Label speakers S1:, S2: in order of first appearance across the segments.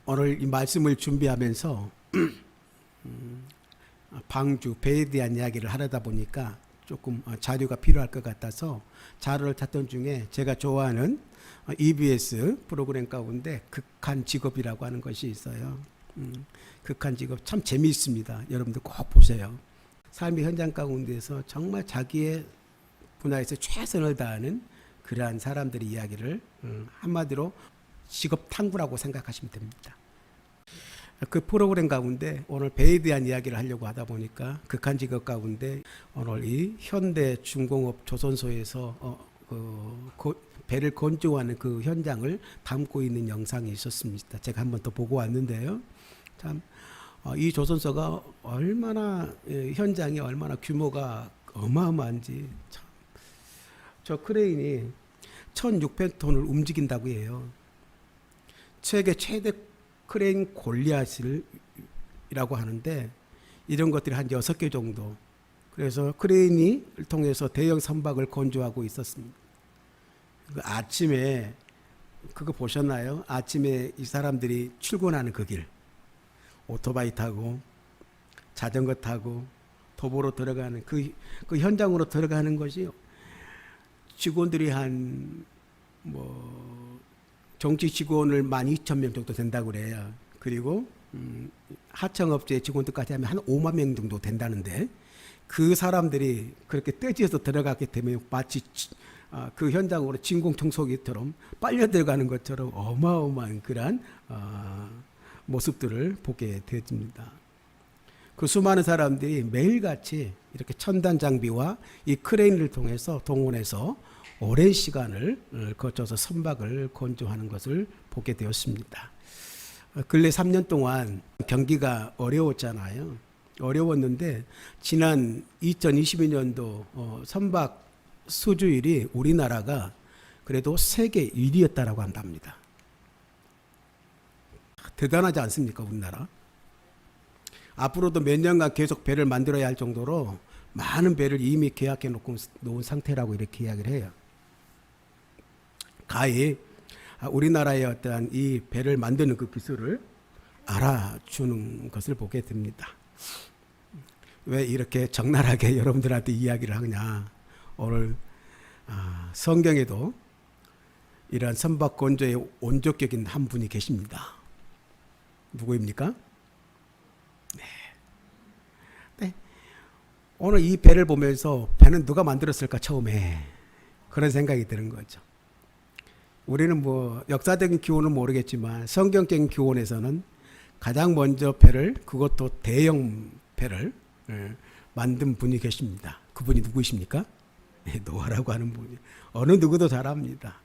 S1: 오늘 이 말씀을 준비하면서 방주, 배에 대한 이야기를 하려다 보니까 조금 자료가 필요할 것 같아서 자료를 찾던 중에 제가 좋아하는 EBS 프로그램 가운데 극한 직업이라고 하는 것이 있어요. 극한 직업 참 재미있습니다. 여러분들 꼭 보세요. 삶의 현장 가운데서 정말 자기의 분야에서 최선을 다하는 그러한 사람들의 이야기를 한마디로 직업 탐구라고 생각하시면 됩니다. 그 프로그램 가운데 오늘 배에 대한 이야기를 하려고 하다 보니까 극한 직업 가운데 오늘 이 현대 중공업 조선소에서 배를 건조하는 그 현장을 담고 있는 영상이 있었습니다. 제가 한번 더 보고 왔는데요. 참 이 조선소가 얼마나 현장이 얼마나 규모가 어마어마한지 참. 저 크레인이 1600톤을 움직인다고 해요. 세계 최대 크레인 골리앗이라고 하는데 이런 것들이 한 6개 정도. 그래서 크레인을 통해서 대형 선박을 건조하고 있었습니다. 아침에 그거 보셨나요? 아침에 이 사람들이 출근하는 그 길. 오토바이 타고 자전거 타고 도보로 들어가는 그 현장으로 들어가는 것이 직원들이 한 정식 직원을 12,000명 정도 된다고 그래요. 그리고 하청업체 직원들까지 하면 한 5만 명 정도 된다는데 그 사람들이 그렇게 떼지어서 들어갔기 때문에 마치 그 현장으로 진공청소기처럼 빨려 들어가는 것처럼 어마어마한 그러한 모습들을 보게 되어집니다. 그 수많은 사람들이 매일같이 이렇게 첨단 장비와 이 크레인을 통해서 동원해서 오랜 시간을 거쳐서 선박을 건조하는 것을 보게 되었습니다. 근래 3년 동안 경기가 어려웠잖아요. 어려웠는데 지난 2022년도 선박 수주율이 우리나라가 그래도 세계 1위였다라고 한답니다. 대단하지 않습니까, 우리나라? 앞으로도 몇 년간 계속 배를 만들어야 할 정도로 많은 배를 이미 계약해 놓은 상태라고 이렇게 이야기를 해요. 가히 우리나라의 어떠한 이 배를 만드는 그 기술을 알아주는 것을 보게 됩니다. 왜 이렇게 적나라하게 여러분들한테 이야기를 하느냐. 오늘 성경에도 이러한 선박 건조의 온적격인 한 분이 계십니다. 누구입니까? 네. 오늘 이 배를 보면서 배는 누가 만들었을까 처음에 그런 생각이 드는 거죠. 우리는 역사적인 기원은 모르겠지만 성경적인 기원에서는 가장 먼저 배를, 그것도 대형 배를 만든 분이 계십니다. 그분이 누구이십니까? 노아라고 하는 분이. 어느 누구도 잘 압니다.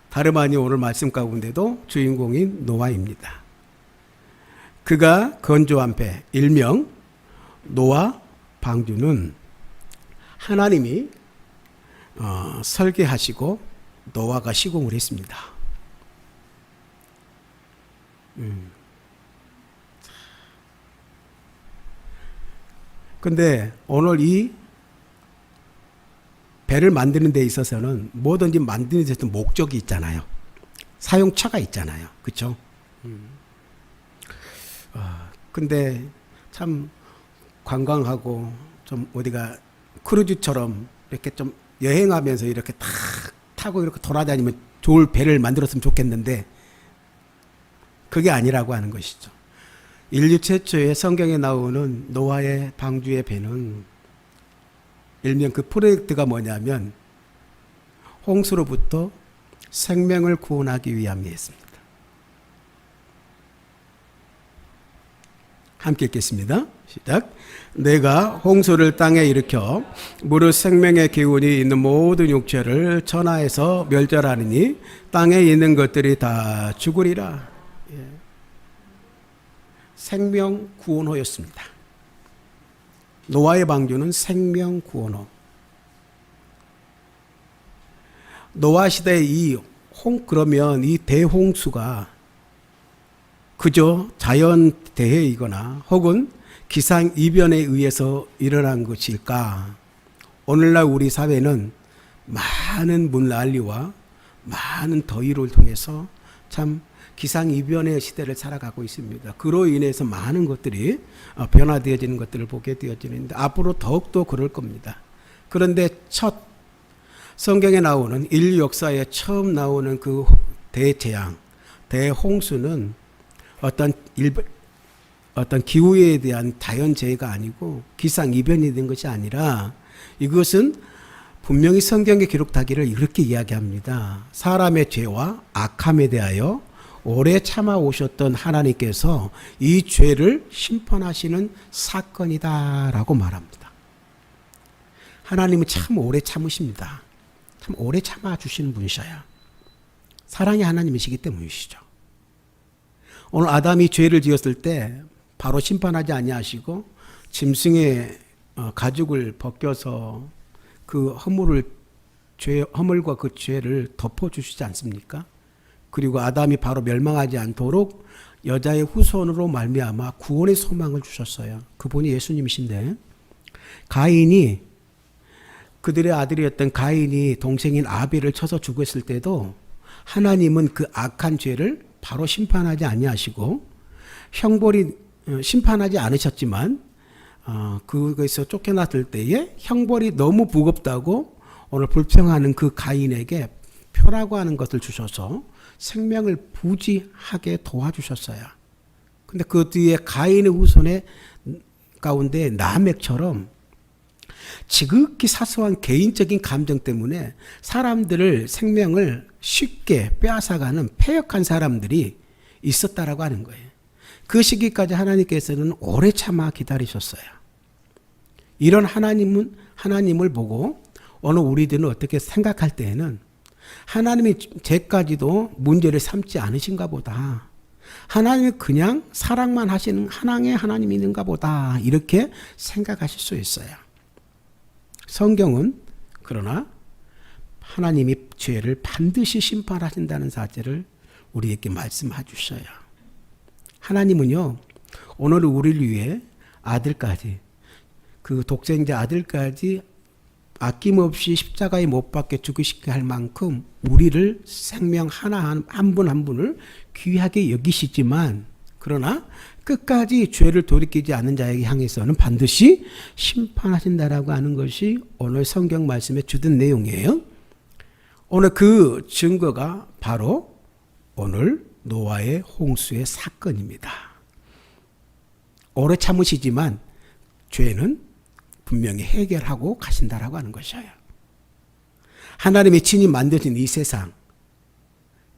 S1: 다름 아닌 오늘 말씀 가운데도 주인공인 노아입니다. 그가 건조한 배, 일명 노아 방주는 하나님이 설계하시고 노아가 시공을 했습니다. 근데 오늘 이 배를 만드는 데 있어서는 뭐든지 만드는 데 있어서 목적이 있잖아요. 사용처가 있잖아요. 그렇죠? 근데 참 관광하고 좀 어디가 크루즈처럼 이렇게 좀 여행하면서 이렇게 탁 타고 이렇게 돌아다니면 좋을 배를 만들었으면 좋겠는데 그게 아니라고 하는 것이죠. 인류 최초의 성경에 나오는 노아의 방주의 배는 일명 그 프로젝트가 뭐냐면 홍수로부터 생명을 구원하기 위함이었습니다. 함께 읽겠습니다. 시작. 내가 홍수를 땅에 일으켜 무릇 생명의 기운이 있는 모든 육체를 천하에서 멸절하느니 땅에 있는 것들이 다 죽으리라. 생명 구원호였습니다. 노아의 방주는 생명 구원호. 노아 시대의 그러면 이 대홍수가 그저 자연 대해이거나 혹은 기상 이변에 의해서 일어난 것일까? 오늘날 우리 사회는 많은 물난리와 많은 더위를 통해서 참 기상이변의 시대를 살아가고 있습니다. 그로 인해서 많은 것들이 변화되어지는 것들을 보게 되어지는데 앞으로 더욱더 그럴 겁니다. 그런데 첫 성경에 나오는 인류 역사에 처음 나오는 그 대재앙, 대홍수는 어떤 기후에 대한 자연재해가 아니고 기상이변이 된 것이 아니라 이것은 분명히 성경에 기록되기를 이렇게 이야기합니다. 사람의 죄와 악함에 대하여 오래 참아 오셨던 하나님께서 이 죄를 심판하시는 사건이다라고 말합니다. 하나님은 참 오래 참으십니다. 참 오래 참아 주시는 분이셔야 사랑의 하나님이시기 때문이시죠. 오늘 아담이 죄를 지었을 때 바로 심판하지 아니하시고 짐승의 가죽을 벗겨서 그 허물과 그 죄를 덮어주시지 않습니까? 그리고 아담이 바로 멸망하지 않도록 여자의 후손으로 말미암아 구원의 소망을 주셨어요. 그분이 예수님이신데 가인이 그들의 아들이었던 가인이 동생인 아벨을 쳐서 죽었을 때도 하나님은 그 악한 죄를 바로 심판하지 아니하시고 형벌이 심판하지 않으셨지만 그것에서 쫓겨났을 때에 형벌이 너무 무겁다고 오늘 불평하는 그 가인에게 표라고 하는 것을 주셔서 생명을 부지하게 도와주셨어요. 근데 그 뒤에 가인의 후손의 가운데 라멕처럼 지극히 사소한 개인적인 감정 때문에 사람들을 생명을 쉽게 빼앗아가는 패역한 사람들이 있었다라고 하는 거예요. 그 시기까지 하나님께서는 오래 참아 기다리셨어요. 이런 하나님을 보고 오늘 우리들은 어떻게 생각할 때에는 하나님이 죄까지도 문제를 삼지 않으신가 보다. 하나님이 그냥 사랑만 하시는 하나님의 하나님이 있는가 보다. 이렇게 생각하실 수 있어요. 성경은 그러나 하나님이 죄를 반드시 심판하신다는 사실을 우리에게 말씀해 주셔요. 하나님은요, 오늘 우리를 위해 아들까지, 그 독생자 아들까지 아낌없이 십자가에 못 박혀 죽으시게 할 만큼 우리를 생명 한 분 한 분을 귀하게 여기시지만 그러나 끝까지 죄를 돌이키지 않는 자에게 향해서는 반드시 심판하신다라고 하는 것이 오늘 성경 말씀의 주된 내용이에요. 오늘 그 증거가 바로 오늘 노아의 홍수의 사건입니다. 오래 참으시지만 죄는 분명히 해결하고 가신다라고 하는 것이에요. 하나님이 친히 만드신 이 세상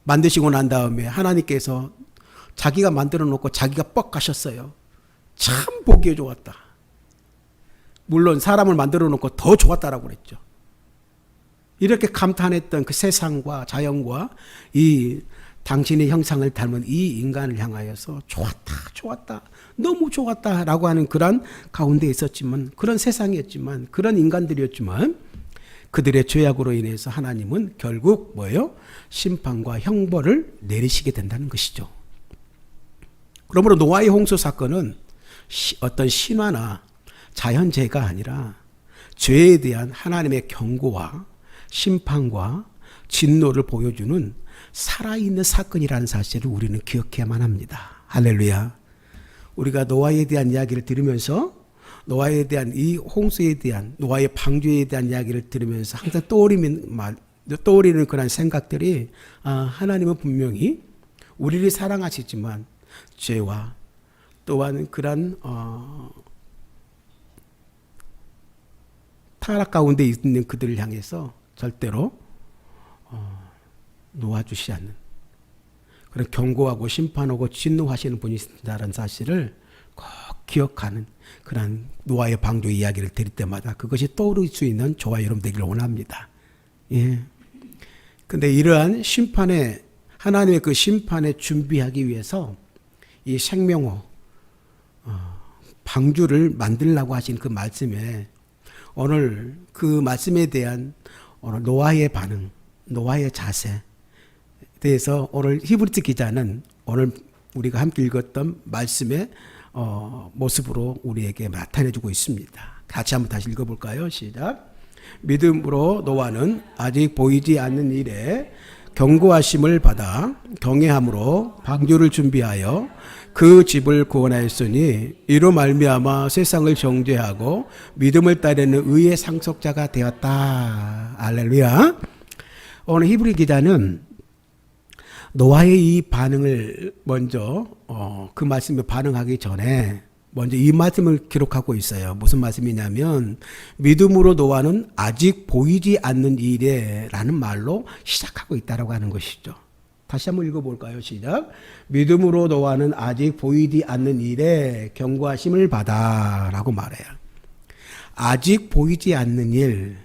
S1: 만드시고 난 다음에 하나님께서 자기가 만들어 놓고 자기가 뻑 가셨어요. 참 보기에 좋았다. 물론 사람을 만들어 놓고 더 좋았다라고 그랬죠. 이렇게 감탄했던 그 세상과 자연과 이 당신의 형상을 닮은 이 인간을 향하여서 좋았다, 너무 좋았다라고 하는 그런 가운데 있었지만, 그런 세상이었지만, 그런 인간들이었지만 그들의 죄악으로 인해서 하나님은 결국 뭐예요? 심판과 형벌을 내리시게 된다는 것이죠. 그러므로 노아의 홍수 사건은 어떤 신화나 자연재해가 아니라 죄에 대한 하나님의 경고와 심판과 진노를 보여주는 살아있는 사건이라는 사실을 우리는 기억해야만 합니다. 할렐루야. 우리가 노아에 대한 이야기를 들으면서 노아에 대한 이 홍수에 대한 노아의 방주에 대한 이야기를 들으면서 항상 떠오르는 그런 생각들이 하나님은 분명히 우리를 사랑하시지만 죄와 또한 그런 타락 가운데 있는 그들을 향해서 절대로 놓아주시지 않는 그런 경고하고 심판하고 진노하시는 분이시다는 사실을 꼭 기억하는 그런 노아의 방주 이야기를 드릴 때마다 그것이 떠오를 수 있는 저와 여러분 되기를 원합니다. 예. 근데 이러한 심판에 하나님의 그 심판에 준비하기 위해서 이 생명호 방주를 만들라고 하신 그 말씀에 오늘 그 말씀에 대한 오늘 노아의 반응, 노아의 자세 대해서 오늘 히브리서 기자는 오늘 우리가 함께 읽었던 말씀의 모습으로 우리에게 나타내주고 있습니다. 같이 한번 다시 읽어볼까요? 시작. 믿음으로 노아는 아직 보이지 않는 일에 경고하심을 받아 경외함으로 방주를 준비하여 그 집을 구원하였으니 이로 말미암아 세상을 정죄하고 믿음을 따르는 의의 상속자가 되었다. 할렐루야. 오늘 히브리 기자는 노아의 이 반응을 먼저 그 말씀에 반응하기 전에 먼저 이 말씀을 기록하고 있어요. 무슨 말씀이냐면 믿음으로 노아는 아직 보이지 않는 일에 라는 말로 시작하고 있다고 하는 것이죠. 다시 한번 읽어볼까요? 시작. 믿음으로 노아는 아직 보이지 않는 일에 경고하심을 받아 라고 말해요. 아직 보이지 않는 일,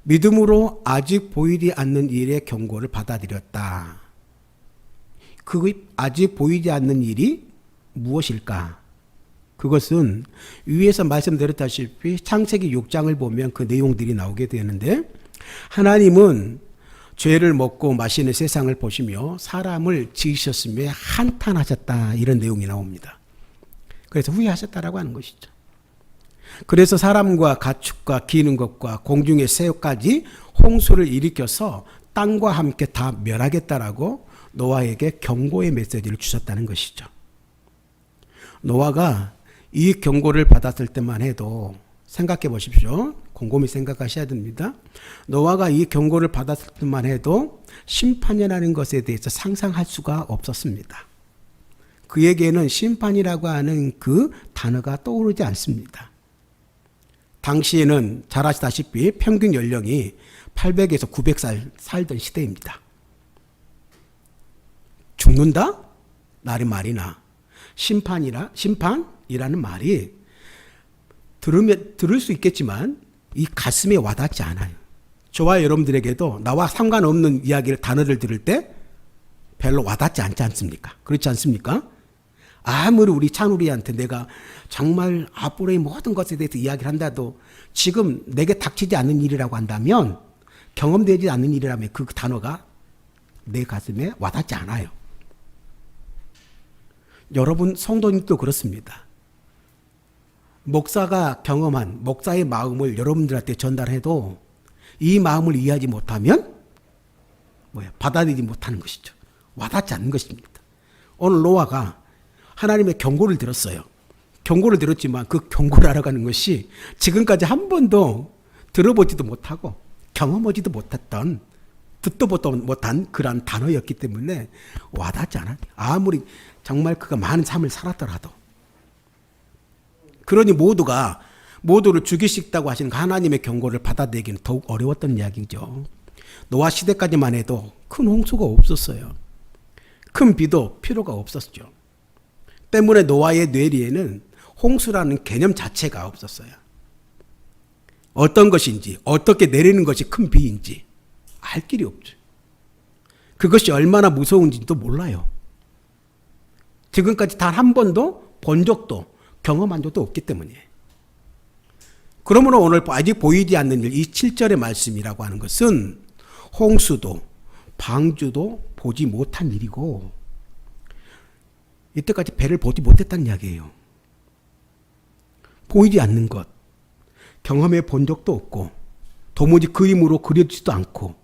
S1: 믿음으로 아직 보이지 않는 일에 경고를 받아들였다. 그 아직 보이지 않는 일이 무엇일까? 그것은 위에서 말씀드렸다시피 창세기 6장을 보면 그 내용들이 나오게 되는데 하나님은 죄를 먹고 마시는 세상을 보시며 사람을 지으셨으며 한탄하셨다 이런 내용이 나옵니다. 그래서 후회하셨다라고 하는 것이죠. 그래서 사람과 가축과 기는 것과 공중의 새까지 홍수를 일으켜서 땅과 함께 다 멸하겠다라고 노아에게 경고의 메시지를 주셨다는 것이죠. 노아가 이 경고를 받았을 때만 해도 생각해 보십시오. 곰곰이 생각하셔야 됩니다. 노아가 이 경고를 받았을 때만 해도 심판이라는 것에 대해서 상상할 수가 없었습니다. 그에게는 심판이라고 하는 그 단어가 떠오르지 않습니다. 당시에는 잘 아시다시피 평균 연령이 800에서 900살 살던 시대입니다. 죽는다? 나리 말이나 심판이라는 말이 들을 수 있겠지만 이 가슴에 와닿지 않아요. 저와 여러분들에게도 나와 상관없는 이야기를 단어를 들을 때 별로 와닿지 않지 않습니까? 그렇지 않습니까? 아무리 우리 찬우리한테 내가 정말 앞으로의 모든 것에 대해서 이야기를 한다도 지금 내게 닥치지 않는 일이라고 한다면 경험되지 않는 일이라면 그 단어가 내 가슴에 와닿지 않아요. 여러분 성도님도 그렇습니다. 목사가 경험한 목사의 마음을 여러분들한테 전달해도 이 마음을 이해하지 못하면 받아들이지 못하는 것이죠. 와닿지 않는 것입니다. 오늘 노아가 하나님의 경고를 들었어요. 경고를 들었지만 그 경고를 알아가는 것이 지금까지 한 번도 들어보지도 못하고 경험하지도 못했던 듣도 보도 못한 그러한 단어였기 때문에 와닿지 않아요. 아무리 정말 그가 많은 삶을 살았더라도. 그러니 모두를 죽이시겠다고 하시는 하나님의 경고를 받아들이기는 더욱 어려웠던 이야기죠. 노아 시대까지만 해도 큰 홍수가 없었어요. 큰 비도 필요가 없었죠. 때문에 노아의 뇌리에는 홍수라는 개념 자체가 없었어요. 어떤 것인지 어떻게 내리는 것이 큰 비인지 알 길이 없죠. 그것이 얼마나 무서운지도 몰라요. 지금까지 단 한 번도 본 적도 경험한 적도 없기 때문이에요. 그러므로 오늘 아직 보이지 않는 일, 이 7절의 말씀이라고 하는 것은 홍수도 방주도 보지 못한 일이고 이때까지 배를 보지 못했다는 이야기예요. 보이지 않는 것, 경험해 본 적도 없고 도무지 그림으로 그려지지도 않고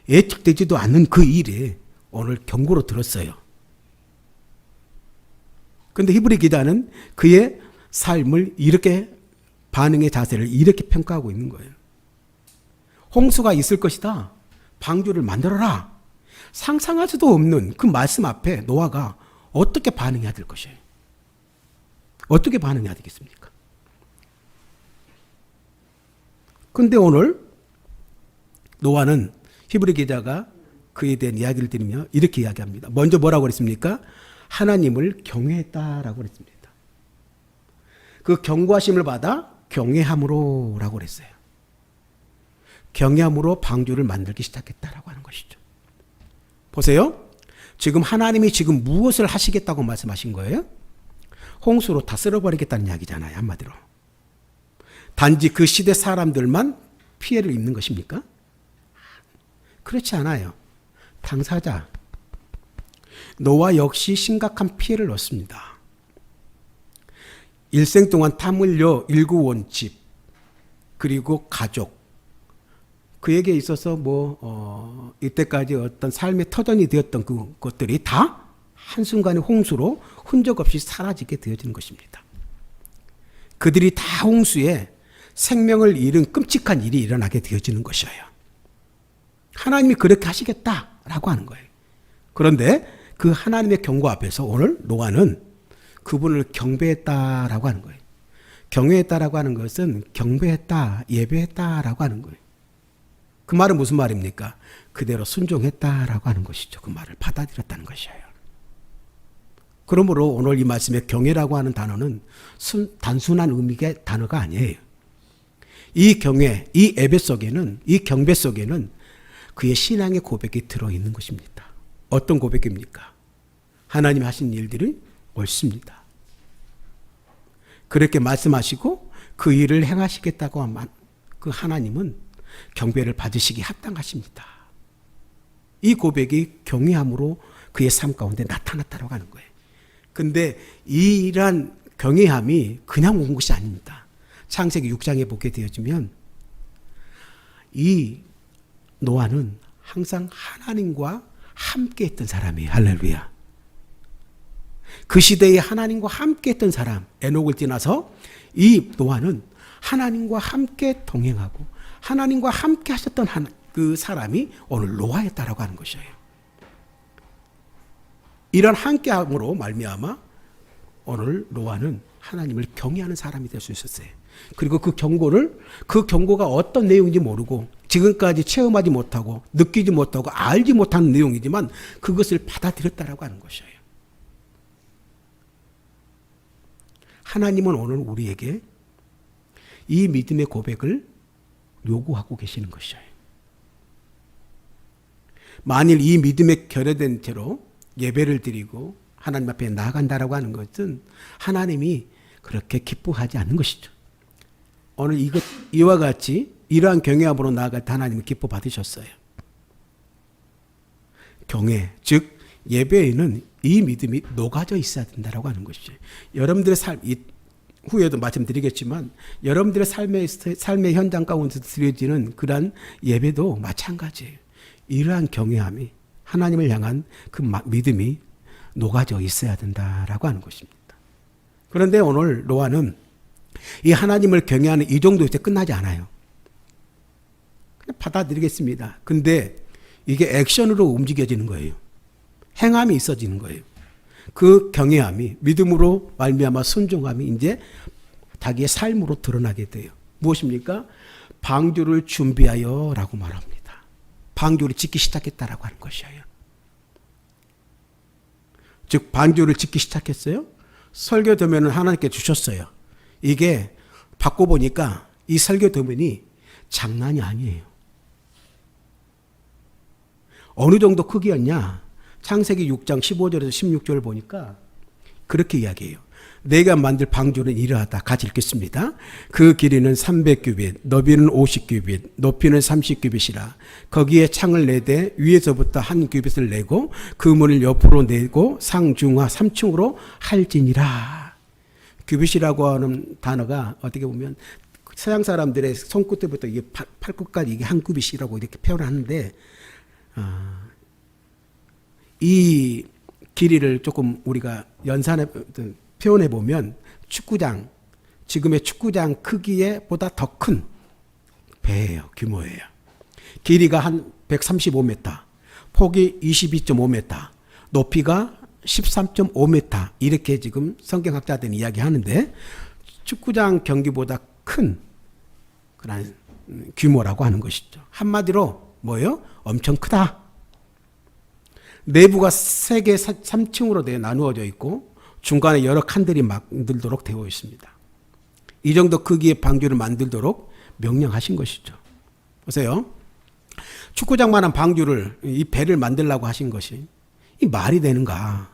S1: 예측되지도 않는 그 일에 오늘 경고로 들었어요. 그런데 히브리 기자는 그의 삶을 이렇게 반응의 자세를 이렇게 평가하고 있는 거예요. 홍수가 있을 것이다. 방주를 만들어라. 상상할 수도 없는 그 말씀 앞에 노아가 어떻게 반응해야 될 것이에요. 어떻게 반응해야 되겠습니까? 그런데 오늘 노아는 히브리 기자가 그에 대한 이야기를 드리며 이렇게 이야기합니다. 먼저 뭐라고 그랬습니까? 하나님을 경외했다라고 그랬습니다. 그 경고하심을 받아 경외함으로 라고 그랬어요. 경외함으로 방주를 만들기 시작했다라고 하는 것이죠. 보세요. 지금 하나님이 지금 무엇을 하시겠다고 말씀하신 거예요? 홍수로 다 쓸어버리겠다는 이야기잖아요. 한마디로. 단지 그 시대 사람들만 피해를 입는 것입니까? 그렇지 않아요. 당사자 노아 역시 심각한 피해를 얻습니다. 일생 동안 땀 흘려 일구온 집 그리고 가족 그에게 있어서 이때까지 어떤 삶의 터전이 되었던 그것들이 다 한순간의 홍수로 흔적 없이 사라지게 되어지는 것입니다. 그들이 다 홍수에 생명을 잃은 끔찍한 일이 일어나게 되어지는 것이에요. 하나님이 그렇게 하시겠다라고 하는 거예요. 그런데 그 하나님의 경고 앞에서 오늘 노아는 그분을 경배했다라고 하는 거예요. 경외했다라고 하는 것은 경배했다, 예배했다라고 하는 거예요. 그 말은 무슨 말입니까? 그대로 순종했다라고 하는 것이죠. 그 말을 받아들였다는 것이에요. 그러므로 오늘 이 말씀에 경외라고 하는 단어는 단순한 의미의 단어가 아니에요. 이 경외, 이 예배 속에는, 이 경배 속에는 그의 신앙의 고백이 들어있는 것입니다. 어떤 고백입니까? 하나님 하신 일들이 옳습니다. 그렇게 말씀하시고 그 일을 행하시겠다고 한 그 하나님은 경배를 받으시기 합당하십니다. 이 고백이 경외함으로 그의 삶 가운데 나타났다고 하는 거예요. 근데 이러한 경외함이 그냥 온 것이 아닙니다. 창세기 6장에 보게 되어지면 이 노아는 항상 하나님과 함께 했던 사람이에요. 할렐루야. 그 시대에 하나님과 함께 했던 사람, 에녹을 지나서 이 노아는 하나님과 함께 동행하고 하나님과 함께 하셨던 그 사람이 오늘 노아였다라고 하는 것이에요. 이런 함께함으로 말미암아 오늘 노아는 하나님을 경외하는 사람이 될 수 있었어요. 그리고 그 경고가 어떤 내용인지 모르고 지금까지 체험하지 못하고 느끼지 못하고 알지 못하는 내용이지만 그것을 받아들였다라고 하는 것이에요. 하나님은 오늘 우리에게 이 믿음의 고백을 요구하고 계시는 것이에요. 만일 이 믿음에 결여된 채로 예배를 드리고 하나님 앞에 나아간다라고 하는 것은 하나님이 그렇게 기뻐하지 않는 것이죠. 오늘 이와 같이 이러한 경외함으로 나아갈 때 하나님은 기뻐 받으셨어요. 경외, 즉 예배에는 이 믿음이 녹아져 있어야 된다라고 하는 것이죠. 여러분들의 후에도 말씀드리겠지만 여러분들의 삶의 현장 가운데서 드려지는 그러한 예배도 마찬가지예요. 이러한 경외함이 하나님을 향한 그 믿음이 녹아져 있어야 된다라고 하는 것입니다. 그런데 오늘 노아는 이 하나님을 경외하는 이 정도에서 끝나지 않아요. 그냥 받아들이겠습니다. 근데 이게 액션으로 움직여지는 거예요. 행함이 있어지는 거예요. 그 경외함이 믿음으로 말미암아 순종함이 이제 자기의 삶으로 드러나게 돼요. 무엇입니까? 방주를 준비하여 라고 말합니다. 방주를 짓기 시작했다라고 하는 것이에요. 즉 방주를 짓기 시작했어요. 설교 도면을 하나님께 주셨어요. 이게 받고 보니까 이 설교 도면이 장난이 아니에요. 어느 정도 크기였냐? 창세기 6장 15절에서 16절을 보니까 그렇게 이야기해요. 내가 만들 방주는 이러하다. 같이 읽겠습니다. 그 길이는 300규빗, 너비는 50규빗, 높이는 30규빗이라. 거기에 창을 내되 위에서부터 한 규빗을 내고 그 문을 옆으로 내고 상중하 3층으로 할지니라. 규빗이라고 하는 단어가 어떻게 보면 서양 사람들의 손끝부터 이게 팔끝까지 이게 한 규빗이라고 이렇게 표현을 하는데 이 길이를 조금 우리가 연산해 표현해 보면 축구장, 지금의 축구장 크기에 보다 더 큰 배예요. 규모예요. 길이가 한 135m, 폭이 22.5m, 높이가 13.5m 이렇게 지금 성경학자들은 이야기하는데 축구장 경기보다 큰 그런 규모라고 하는 것이죠. 한마디로 뭐예요? 엄청 크다. 내부가 3개, 3층으로 나누어져 있고 중간에 여러 칸들이 만들도록 되어 있습니다. 이 정도 크기의 방주를 만들도록 명령하신 것이죠. 보세요. 축구장만한 방주를, 이 배를 만들라고 하신 것이 이 말이 되는가?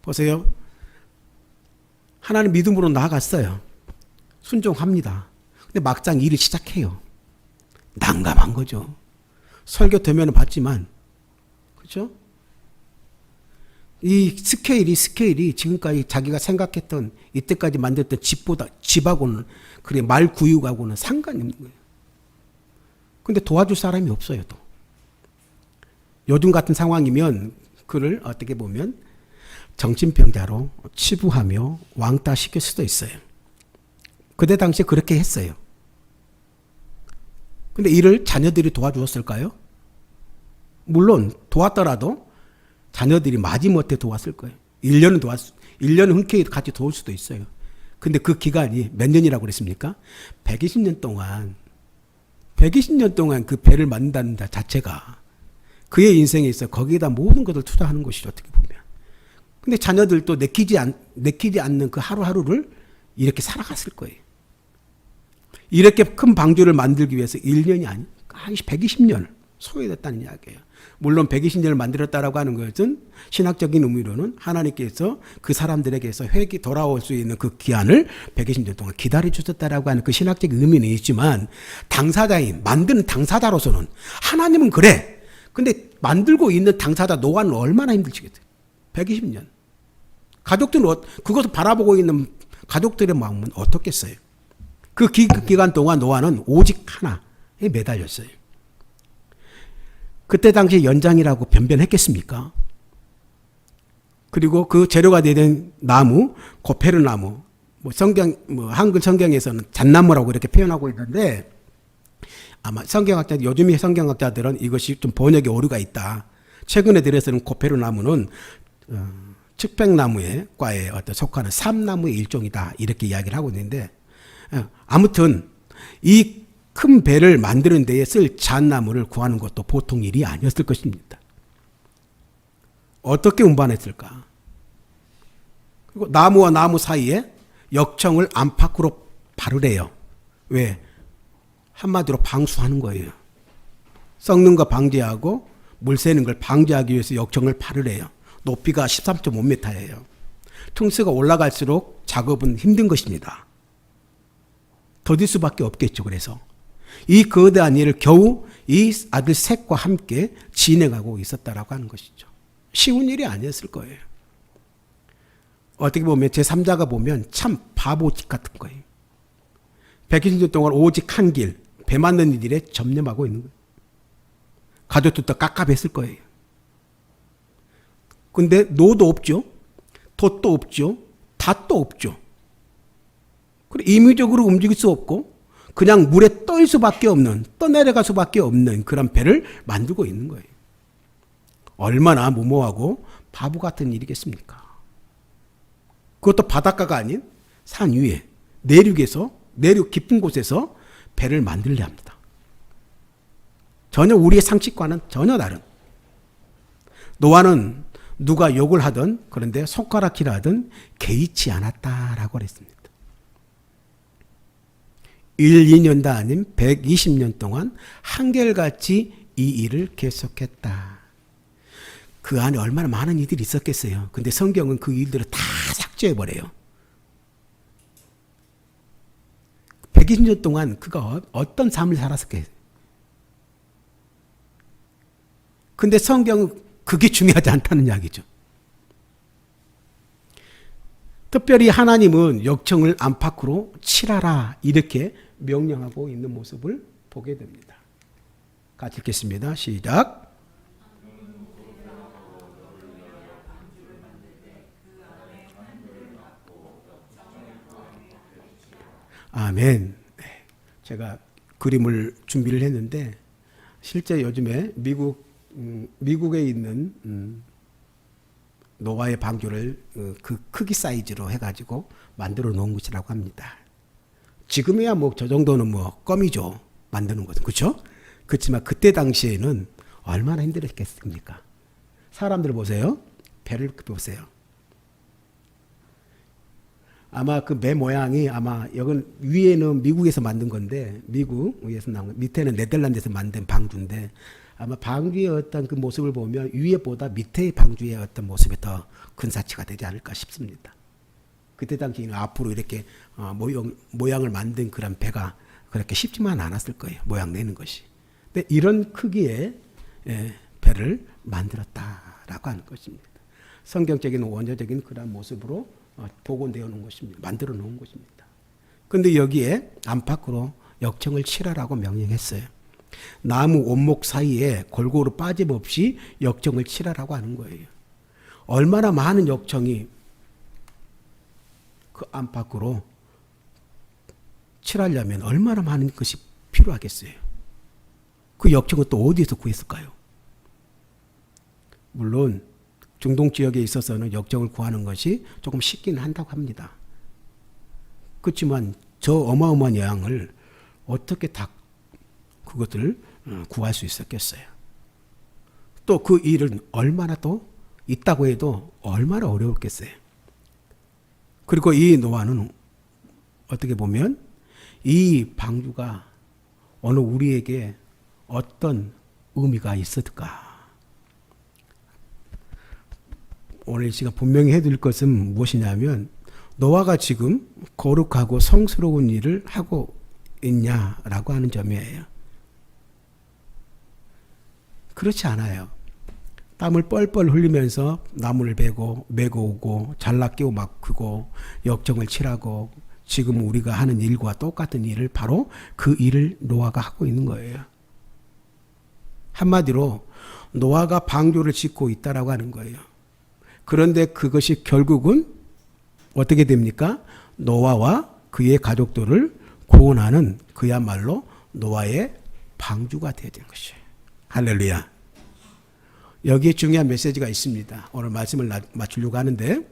S1: 보세요. 하나님 믿음으로 나아갔어요. 순종합니다. 근데 막상 일을 시작해요. 난감한 거죠. 설교 되면 봤지만 그렇죠? 이 스케일이 지금까지 자기가 생각했던 이때까지 만들었던 집하고는 그래 말 구육하고는 상관이 없는 거예요. 근데 도와줄 사람이 없어요, 또. 요즘 같은 상황이면 그를 어떻게 보면 정신병자로 치부하며 왕따시킬 수도 있어요. 그때 당시에 그렇게 했어요. 근데 이를 자녀들이 도와주었을까요? 물론 도왔더라도 자녀들이 마지못해 도왔을 거예요. 1년은 흔쾌히 같이 도울 수도 있어요. 근데 그 기간이 몇 년이라고 그랬습니까? 120년 동안 그 배를 만든다는 자체가 그의 인생에 있어 거기에다 모든 것을 투자하는 것이죠, 어떻게 보면. 근데 자녀들도 내키지 않는 그 하루하루를 이렇게 살아갔을 거예요. 이렇게 큰 방주를 만들기 위해서 1년이 아니, 120년을 소요됐다는 이야기예요. 물론 120년을 만들었다라고 하는 것은 신학적인 의미로는 하나님께서 그 사람들에게서 회개 돌아올 수 있는 그 기한을 120년 동안 기다려 주셨다라고 하는 그 신학적인 의미는 있지만 만드는 당사자로서는 하나님은 그래. 근데 만들고 있는 당사자 노아는 얼마나 힘들시겠어요. 120년. 가족들은 그것을 바라보고 있는 가족들의 마음은 어떻겠어요. 그 기간 동안 노아는 오직 하나에 매달렸어요. 그때 당시 연장이라고 변변했겠습니까? 그리고 그 재료가 되는 나무, 고페르나무, 한글 성경에서는 잣나무라고 이렇게 표현하고 있는데 아마 요즘의 성경학자들은 이것이 좀 번역에 오류가 있다. 최근에 들어서는 고페르나무는 측백나무의 과에 속하는 삼나무의 일종이다. 이렇게 이야기를 하고 있는데 아무튼 이 큰 배를 만드는 데에 쓸 잣나무를 구하는 것도 보통 일이 아니었을 것입니다. 어떻게 운반했을까? 그리고 나무와 나무 사이에 역청을 안팎으로 바르래요. 왜? 한마디로 방수하는 거예요. 썩는 거 방지하고 물 새는 걸 방지하기 위해서 역청을 바르래요. 높이가 13.5m예요. 층수가 올라갈수록 작업은 힘든 것입니다. 더딜 수밖에 없겠죠. 그래서 이 거대한 일을 겨우 이 아들 셋과 함께 진행하고 있었다라고 하는 것이죠. 쉬운 일이 아니었을 거예요. 어떻게 보면 제3자가 보면 참 바보짓 같은 거예요. 120년 동안 오직 한 길, 배 만드는 일에 전념하고 있는 거예요. 가족들도 깝깝했을 거예요. 근데 노도 없죠. 돛도 없죠. 닷도 없죠. 그리고 임의적으로 움직일 수 없고 그냥 물에 떠일 수밖에 없는, 떠내려갈 수밖에 없는 그런 배를 만들고 있는 거예요. 얼마나 무모하고 바보 같은 일이겠습니까? 그것도 바닷가가 아닌 산 위에 내륙 깊은 곳에서 배를 만들려 합니다. 전혀 우리의 상식과는 전혀 다른. 노아는 누가 욕을 하든 그런데 손가락질을 하든 개의치 않았다라고 그랬습니다. 1, 2년도 아닌 120년 동안 한결같이 이 일을 계속했다. 그 안에 얼마나 많은 일들이 있었겠어요. 근데 성경은 그 일들을 다 삭제해버려요. 120년 동안 그가 어떤 삶을 살았을까요? 근데 성경은 그게 중요하지 않다는 이야기죠. 특별히 하나님은 역청을 안팎으로 칠하라 이렇게 명령하고 있는 모습을 보게 됩니다. 같이 읽겠습니다. 시작. 아멘. 제가 그림을 준비를 했는데 실제 요즘에 미국에 있는 노아의 방주를 그 크기 사이즈로 해가지고 만들어 놓은 것이라고 합니다. 지금이야 뭐 저 정도는 뭐 껌이죠. 만드는 것은. 그렇죠? 그렇지만 그때 당시에는 얼마나 힘들었겠습니까? 사람들 보세요. 배를 보세요. 아마 그 배 모양이 아마 여긴 위에는 미국에서 만든 건데 미국에서 나온 거, 밑에는 네덜란드에서 만든 방주인데 아마 방주의 어떤 그 모습을 보면 위에보다 밑에의 방주의 어떤 모습이 더 근사치가 되지 않을까 싶습니다. 그때 당시에는 앞으로 이렇게 모양을 만든 그런 배가 그렇게 쉽지만 않았을 거예요. 모양 내는 것이. 근데 이런 크기의 배를 만들었다라고 하는 것입니다. 성경적인 원조적인 그런 모습으로 복원되어 놓은 것입니다. 만들어 놓은 것입니다. 그런데 여기에 안팎으로 역청을 칠하라고 명령했어요. 나무 원목 사이에 골고루 빠짐없이 역정을 칠하라고 하는 거예요. 얼마나 많은 역정이 그 안팎으로 칠하려면 얼마나 많은 것이 필요하겠어요. 그 역정은 또 어디에서 구했을까요? 물론 중동 지역에 있어서는 역정을 구하는 것이 조금 쉽긴 한다고 합니다. 그렇지만 저 어마어마한 양을 어떻게 다 그것을 구할 수 있었겠어요. 또 그 일은 얼마나 또 있다고 해도 얼마나 어려웠겠어요. 그리고 이 노아는 어떻게 보면 이 방주가 어느 우리에게 어떤 의미가 있었을까? 오늘 시간 분명히 해드릴 것은 무엇이냐면 노아가 지금 거룩하고 성스러운 일을 하고 있냐라고 하는 점이에요. 그렇지 않아요. 땀을 뻘뻘 흘리면서 나무를 메고 오고 잘라 끼워 막고 역정을 칠하고 지금 우리가 하는 일과 똑같은 일을 바로 그 일을 노아가 하고 있는 거예요. 한마디로 노아가 방주를 짓고 있다라고 하는 거예요. 그런데 그것이 결국은 어떻게 됩니까? 노아와 그의 가족들을 구원하는 그야말로 노아의 방주가 되어야 되는 것이에요. 할렐루야. 여기에 중요한 메시지가 있습니다. 오늘 말씀을 맞추려고 하는데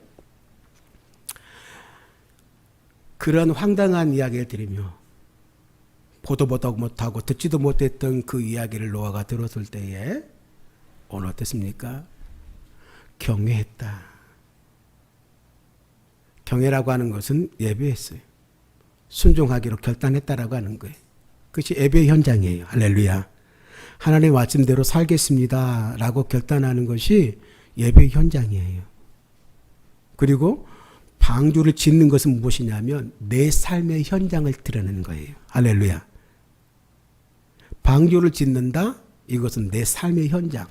S1: 그런 황당한 이야기를 들으며 보도 못하고 듣지도 못했던 그 이야기를 노아가 들었을 때에 오늘 어땠습니까? 경외했다. 경외라고 하는 것은 예배했어요. 순종하기로 결단했다라고 하는 거예요. 그것이 예배 현장이에요. 할렐루야. 하나님의 말씀대로 살겠습니다 라고 결단하는 것이 예배 현장이에요. 그리고 방주를 짓는 것은 무엇이냐면 내 삶의 현장을 드러내는 거예요. 할렐루야. 방주를 짓는다? 이것은 내 삶의 현장.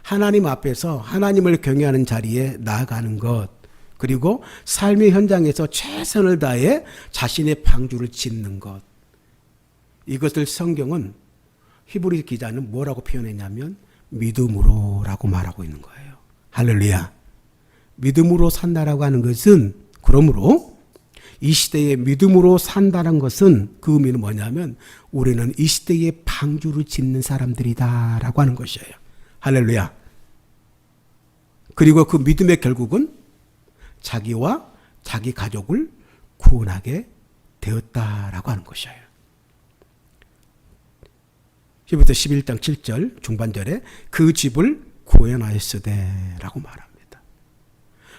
S1: 하나님 앞에서 하나님을 경외하는 자리에 나아가는 것. 그리고 삶의 현장에서 최선을 다해 자신의 방주를 짓는 것. 이것을 성경은 히브리 기자는 뭐라고 표현했냐면 믿음으로라고 말하고 있는 거예요. 할렐루야. 믿음으로 산다라고 하는 것은 그러므로 이 시대에 믿음으로 산다는 것은 그 의미는 뭐냐면 우리는 이 시대에 방주를 짓는 사람들이다라고 하는 것이에요. 할렐루야. 그리고 그 믿음의 결국은 자기와 자기 가족을 구원하게 되었다라고 하는 것이에요. 10부터 11장 7절 중반절에 그 집을 구원하였으되 라고 말합니다.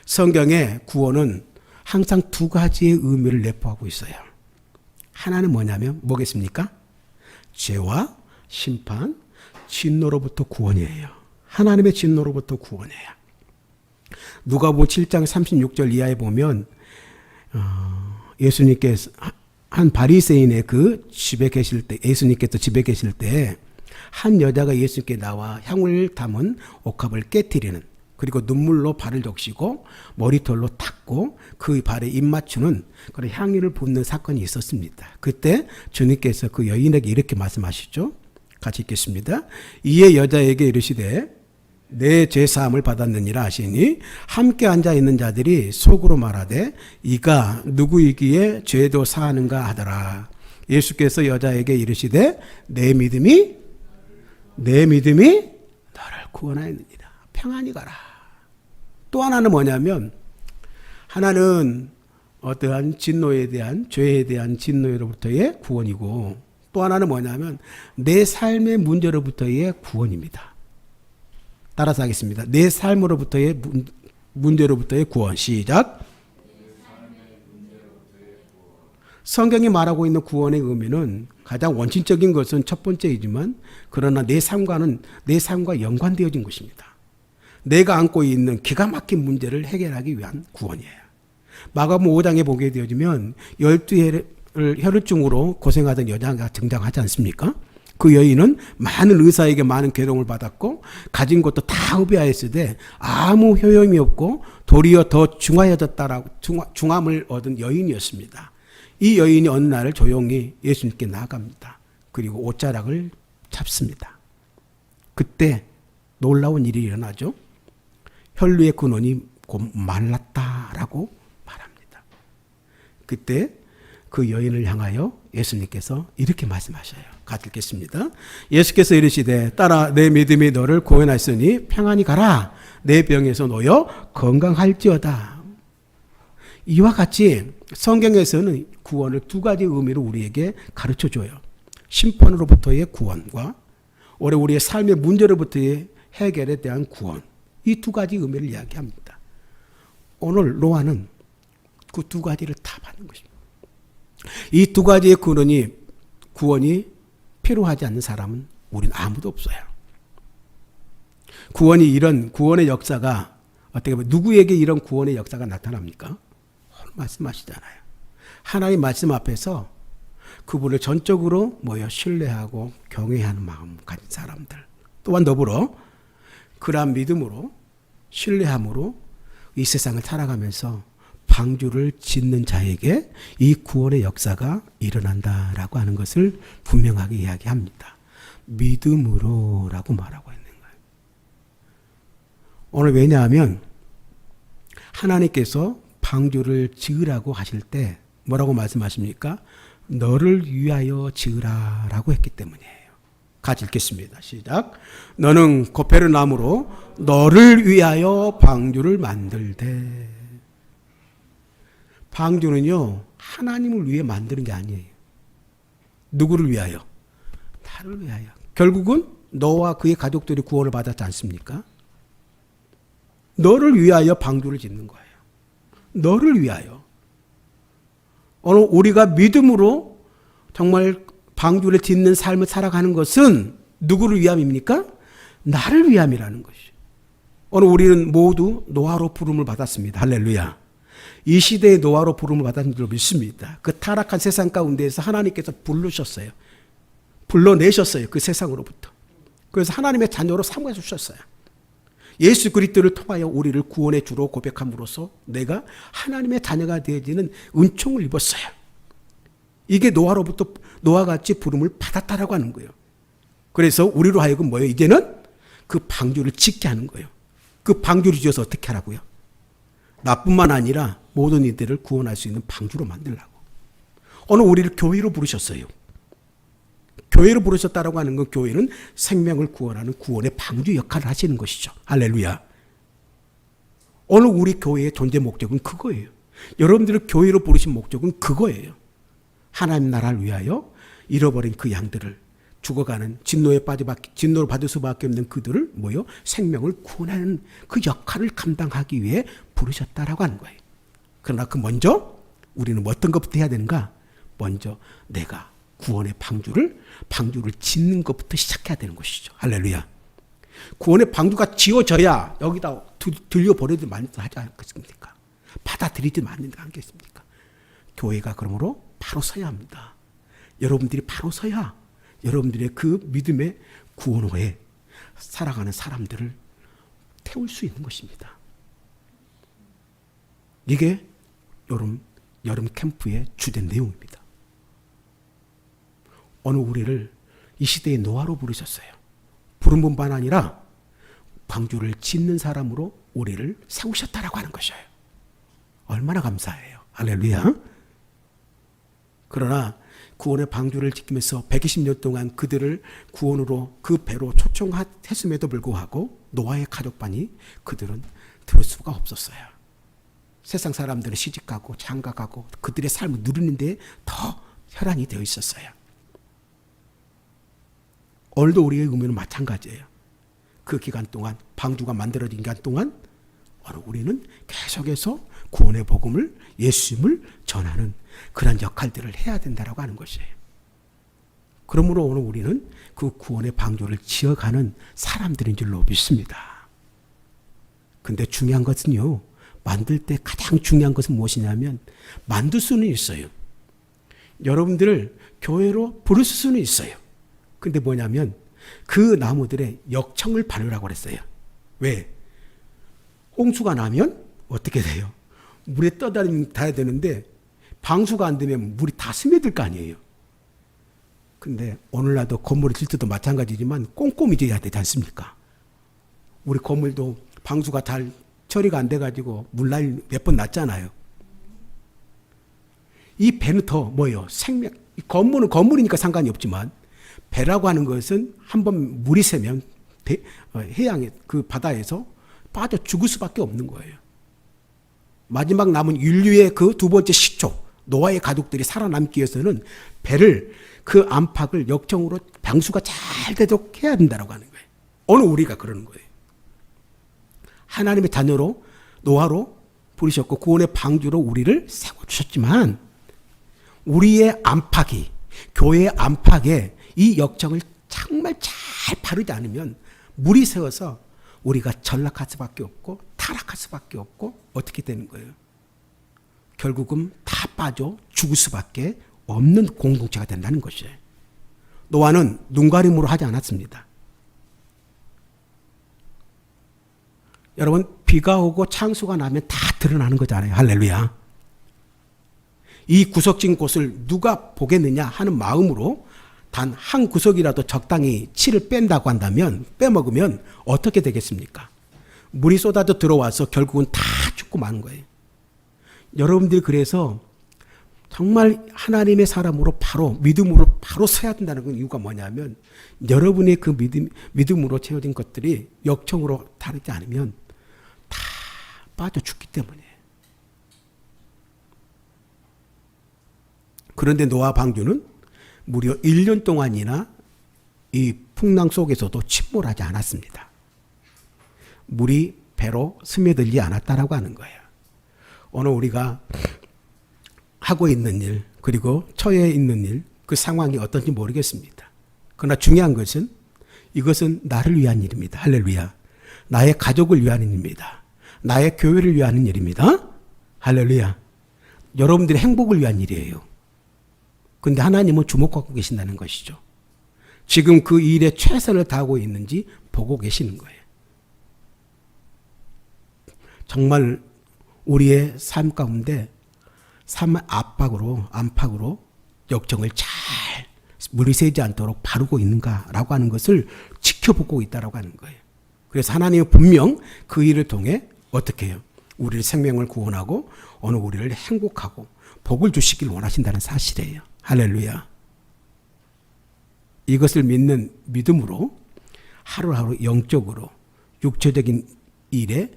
S1: 성경의 구원은 항상 두 가지의 의미를 내포하고 있어요. 하나는 뭐냐면 뭐겠습니까? 죄와 심판, 진노로부터 구원이에요. 하나님의 진노로부터 구원이에요. 누가복음 7장 36절 이하에 보면 예수님께서 한 바리새인의 그 집에 계실 때, 예수님께서 집에 계실 때 한 여자가 예수님께 나와 향을 담은 옥합을 깨트리는, 그리고 눈물로 발을 적시고 머리털로 닦고 그 발에 입 맞추는 그런 향유를 붓는 사건이 있었습니다. 그때 주님께서 그 여인에게 이렇게 말씀하시죠. 같이 읽겠습니다. 이에 여자에게 이르시되 내 죄사함을 받았느니라 하시니 함께 앉아 있는 자들이 속으로 말하되 이가 누구이기에 죄도 사하는가 하더라. 예수께서 여자에게 이르시되 내 믿음이 너를 구원하였느니라. 평안히 가라. 또 하나는 뭐냐면 하나는 어떠한 진노에 대한 죄에 대한 진노로부터의 구원이고 또 하나는 뭐냐면 내 삶의 문제로부터의 구원입니다. 따라서 하겠습니다. 내 삶으로부터의 문제로부터의 구원. 시작. 성경이 말하고 있는 구원의 의미는 가장 원칙적인 것은 첫 번째이지만 그러나 내 삶과 연관되어진 것입니다. 내가 안고 있는 기가 막힌 문제를 해결하기 위한 구원이에요. 마가복음 5장에 보게 되어지면 12 혈루증으로 고생하던 여자가 등장하지 않습니까? 그 여인은 많은 의사에게 많은 괴로움을 받았고 가진 것도 다 흡야했으되 아무 효용이 없고 도리어 더 중함을 얻은 여인이었습니다. 이 여인이 어느 날 조용히 예수님께 나아갑니다. 그리고 옷자락을 잡습니다. 그때 놀라운 일이 일어나죠. 혈류의 근원이 곧 말랐다라고 말합니다. 그때 그 여인을 향하여 예수님께서 이렇게 말씀하셔요. 같이 읽겠습니다. 예수께서 이르시되 딸아 내 믿음이 너를 구원하였으니 평안히 가라. 내 병에서 놓여 건강할지어다. 이와 같이 성경에서는 구원을 두 가지 의미로 우리에게 가르쳐줘요. 심판으로부터의 구원과 올해 우리의 삶의 문제로부터의 해결에 대한 구원. 이 두 가지 의미를 이야기합니다. 오늘 노아는 그 두 가지를 다 받는 것입니다. 이 두 가지의 구원이 필요하지 않는 사람은 우리는 아무도 없어요. 이런 구원의 역사가 어떻게 보면 누구에게 이런 구원의 역사가 나타납니까? 오늘 말씀하시잖아요. 하나님 말씀 앞에서 그분을 전적으로 신뢰하고 경외하는 마음 가진 사람들, 또한 더불어 그러한 믿음으로 신뢰함으로 이 세상을 살아가면서 방주를 짓는 자에게 이 구원의 역사가 일어난다라고 하는 것을 분명하게 이야기합니다. 믿음으로라고 말하고 있는 거예요. 오늘 왜냐하면 하나님께서 방주를 지으라고 하실 때 뭐라고 말씀하십니까? 너를 위하여 지으라라고 했기 때문이에요. 같이 읽겠습니다. 시작. 너는 고페르나무로 너를 위하여 방주를 만들되. 방주는요 하나님을 위해 만드는 게 아니에요. 누구를 위하여? 나를 위하여. 결국은 너와 그의 가족들이 구원을 받았지 않습니까? 너를 위하여 방주를 짓는 거예요. 너를 위하여. 오늘 우리가 믿음으로 정말 방주를 짓는 삶을 살아가는 것은 누구를 위함입니까? 나를 위함이라는 것이죠. 오늘 우리는 모두 노아로 부름을 받았습니다. 할렐루야. 이 시대의 노아로 부름을 받았는 줄 믿습니다. 그 타락한 세상 가운데에서 하나님께서 부르셨어요. 불러내셨어요. 그 세상으로부터. 그래서 하나님의 자녀로 삼아주셨어요. 예수 그리스도를 통하여 우리를 구원의 주로 고백함으로써 내가 하나님의 자녀가 되어지는 은총을 입었어요. 이게 노아같이 부름을 받았다라고 하는 거예요. 그래서 우리로 하여금 이제는 그 방주를 짓게 하는 거예요. 그 방주를 지어서 어떻게 하라고요? 나뿐만 아니라 모든 이들을 구원할 수 있는 방주로 만들라고. 오늘 우리를 교회로 부르셨어요. 교회로 부르셨다라고 하는 건 교회는 생명을 구원하는 구원의 방주 역할을 하시는 것이죠. 할렐루야. 오늘 우리 교회의 존재 목적은 그거예요. 여러분들을 교회로 부르신 목적은 그거예요. 하나님 나라를 위하여 잃어버린 그 양들을 죽어가는 진노를 받을 수밖에 없는 그들을 생명을 구원하는 그 역할을 감당하기 위해 부르셨다라고 하는 거예요. 그러나 먼저 우리는 어떤 것부터 해야 되는가? 먼저 내가 구원의 방주를 짓는 것부터 시작해야 되는 것이죠. 할렐루야. 구원의 방주가 지어져야 여기다 들려버리지 하지 않겠습니까? 받아들이지 않겠습니까? 교회가 그러므로 바로 서야 합니다. 여러분들이 바로 서야 여러분들의 그 믿음의 구원호에 살아가는 사람들을 태울 수 있는 것입니다. 이게 여름 캠프의 주된 내용입니다. 오늘 우리를 이 시대의 노아로 부르셨어요. 부른 분만 아니라 방주를 짓는 사람으로 우리를 세우셨다라고 하는 것이에요. 얼마나 감사해요. 할렐루야. 그러나 구원의 방주를 지키면서 120년 동안 그들을 구원으로 그 배로 초청했음에도 불구하고 노아의 가족반이 그들은 들을 수가 없었어요. 세상 사람들은 시집가고 장가가고 그들의 삶을 누리는데 더 혈안이 되어 있었어요. 오늘도 우리의 의미는 마찬가지예요. 그 기간 동안 방주가 만들어진 기간 동안 우리는 계속해서 구원의 복음을 예수님을 전하는 그런 역할들을 해야 된다라고 하는 것이에요. 그러므로 오늘 우리는 그 구원의 방주를 지어가는 사람들인 줄로 믿습니다. 근데 중요한 것은요, 만들 때 가장 중요한 것은 무엇이냐면 만들 수는 있어요. 여러분들을 교회로 부를 수는 있어요. 근데 뭐냐면 그 나무들의 역청을 바르라고 그랬어요. 왜? 홍수가 나면 어떻게 돼요? 물에 떠다녀야 되는데 방수가 안 되면 물이 다 스며들 거 아니에요. 근데 오늘날도 건물을 질 때도 마찬가지지만 꼼꼼히 지어야 되지 않습니까? 우리 건물도 방수가 잘 처리가 안 돼가지고 물날 몇 번 났잖아요. 이 배는 더 뭐예요? 생명. 건물은 건물이니까 상관이 없지만 배라고 하는 것은 한번 물이 새면 해양에 그 바다에서 빠져 죽을 수밖에 없는 거예요. 마지막 남은 인류의 그 두 번째 시초 노아의 가족들이 살아남기 위해서는 배를 그 안팎을 역청으로 방수가 잘 되도록 해야 된다고 하는 거예요. 오늘 우리가 그러는 거예요. 하나님의 자녀로 노아로 부르셨고 구원의 방주로 우리를 세워주셨지만 우리의 안팎이 교회의 안팎에 이 역청을 정말 잘 바르지 않으면 물이 새어서 우리가 전락할 수밖에 없고 타락할 수밖에 없고 어떻게 되는 거예요? 결국은 다 빠져 죽을 수밖에 없는 공동체가 된다는 것이에요. 노아는 눈가림으로 하지 않았습니다. 여러분 비가 오고 창수가 나면 다 드러나는 거잖아요. 할렐루야. 이 구석진 곳을 누가 보겠느냐 하는 마음으로 단 한 구석이라도 적당히 치를 뺀다고 한다면 빼먹으면 어떻게 되겠습니까? 물이 쏟아져 들어와서 결국은 다 죽고 마는 거예요. 여러분들이 그래서 정말 하나님의 사람으로 바로 믿음으로 바로 서야 된다는 건 이유가 뭐냐면 여러분의 그 믿음으로 채워진 것들이 역청으로 다르지 않으면 다 빠져 죽기 때문에. 그런데 노아 방주는 무려 1년 동안이나 이 풍랑 속에서도 침몰하지 않았습니다. 물이 배로 스며들지 않았다라고 하는 거예요. 오늘 우리가 하고 있는 일 그리고 처해 있는 일 그 상황이 어떤지 모르겠습니다. 그러나 중요한 것은 이것은 나를 위한 일입니다. 할렐루야. 나의 가족을 위한 일입니다. 나의 교회를 위한 일입니다. 할렐루야. 여러분들의 행복을 위한 일이에요. 그런데 하나님은 주목하고 계신다는 것이죠. 지금 그 일에 최선을 다하고 있는지 보고 계시는 거예요. 정말 우리의 삶 가운데 삶 안팎으로 역정을 잘 물이 새지 않도록 바르고 있는가라고 하는 것을 지켜보고 있다라고 하는 거예요. 그래서 하나님은 분명 그 일을 통해 어떻게 해요? 우리의 생명을 구원하고 오늘 우리를 행복하고 복을 주시길 원하신다는 사실이에요. 할렐루야. 이것을 믿는 믿음으로 하루하루 영적으로 육체적인 일에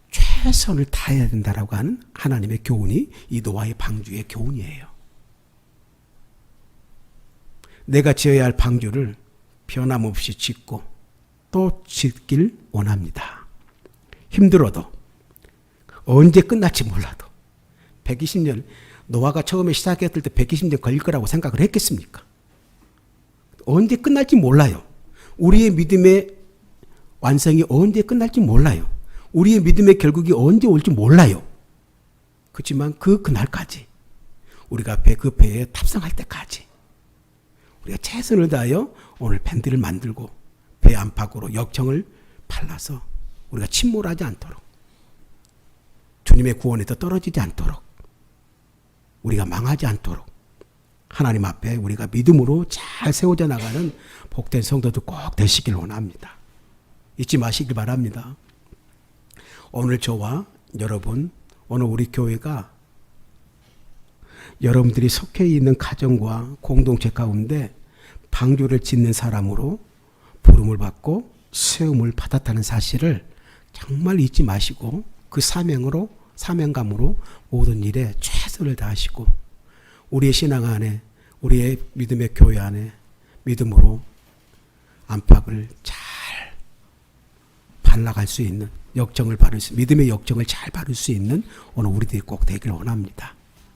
S1: 최선을 다해야 된다라고 하는 하나님의 교훈이 이 노아의 방주의 교훈이에요. 내가 지어야 할 방주를 변함없이 짓고 또 짓길 원합니다. 힘들어도 언제 끝날지 몰라도 120년 노아가 처음에 시작했을 때 120년 걸릴 거라고 생각을 했겠습니까? 언제 끝날지 몰라요. 우리의 믿음의 완성이 언제 끝날지 몰라요. 우리의 믿음의 결국이 언제 올지 몰라요. 그렇지만 그날까지 우리가 그 배에 탑승할 때까지 우리가 최선을 다하여 오늘 밴드를 만들고 배 안팎으로 역청을 발라서 우리가 침몰하지 않도록 주님의 구원에서 떨어지지 않도록 우리가 망하지 않도록 하나님 앞에 우리가 믿음으로 잘 세워져 나가는 복된 성도들 꼭 되시길 원합니다. 잊지 마시길 바랍니다. 오늘 저와 여러분, 오늘 우리 교회가 여러분들이 속해 있는 가정과 공동체 가운데 방주를 짓는 사람으로 부름을 받고 세움을 받았다는 사실을 정말 잊지 마시고 그 사명감으로 모든 일에 최선을 다하시고 우리의 신앙 안에 우리의 믿음의 교회 안에 믿음으로 안팎을 잘 발라갈 수 있는 역정을 바를 수 믿음의 역정을 잘 바를 수 있는 오늘 우리들이 꼭 되기를 원합니다.